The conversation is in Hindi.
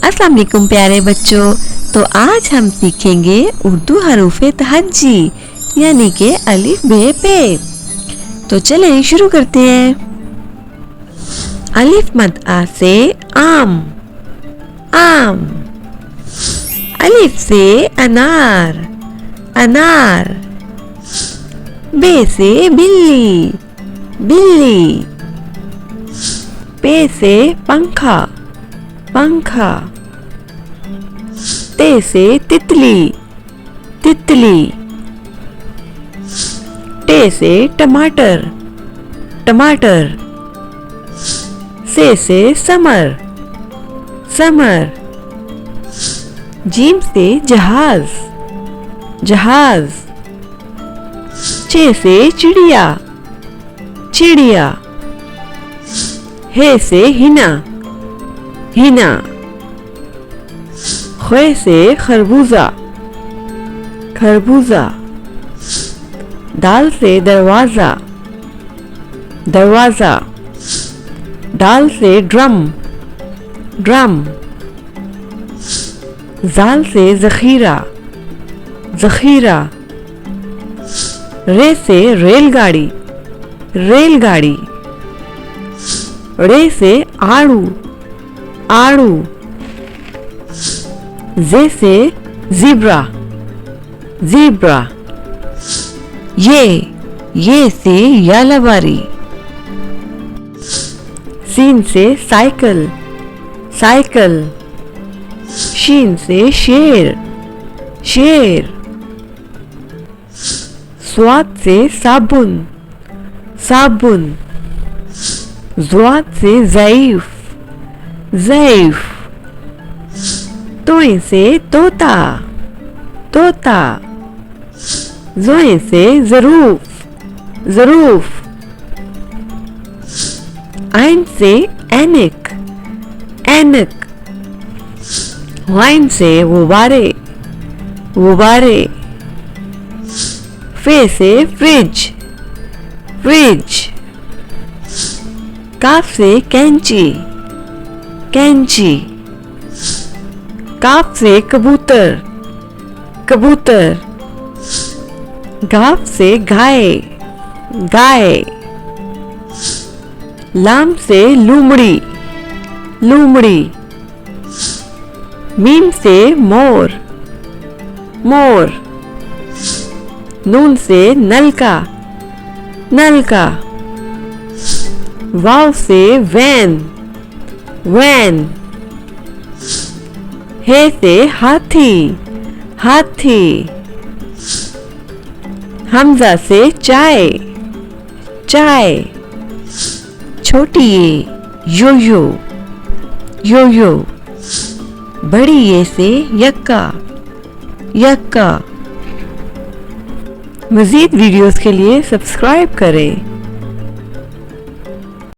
अस्सलाम वालेकुम प्यारे बच्चों। तो आज हम सीखेंगे उर्दू हरूफे तहज्जी यानी के अलिफ बे पे। तो चलें शुरू करते हैं। अलिफ मद आ से आम, आम। अलिफ से अनार, अनार। बे से बिल्ली, बिल्ली। पे से पंखा, पंखा। ते से तितली, तितली। टे से टमाटर, टमाटर। से समर, समर। जीम से जहाज, जहाज। चे से चिड़िया, चिड़िया। हे से हिना, हिना। खे से खरबूजा, खरबूजा। दाल से दरवाजा, दरवाजा। डाल से ड्रम, ड्रम। जाल से जखीरा, जखीरा। रे से रेलगाड़ी, रेलगाड़ी। रे से आड़ू, आड़ू। जे से ज़ीब्रा, ज़ीब्रा। ये से यालावारी। सीन से साइकिल, साइकिल। शीन से शेर, शेर। स्वाद से साबुन, साबुन। ज़्वाद से ज़ईफ, ज़ईफ। तोए से तोता, तोता। ज़ोए से ज़रूफ, ज़रूफ। आइन से ऐनक, ऐनक। वाइन से गुब्बारे, गुब्बारे। फे से फ्रिज, फ्रिज। काफ से कैंची, कैंची। काफ से कबूतर, कबूतर। गाफ से गाय, गाय। लाम से लूमड़ी, लूमड़ी। मीम से मोर, मोर। नून से नलका, नलका। वाव से वैन, वैन। हे से हाथी, हाथी। हमजा से चाय, चाय। छोटी ये यो-यो, यो-यो। बड़ी ये से यक्का, यक्का। मज़ीद वीडियोस के लिए सब्सक्राइब करें।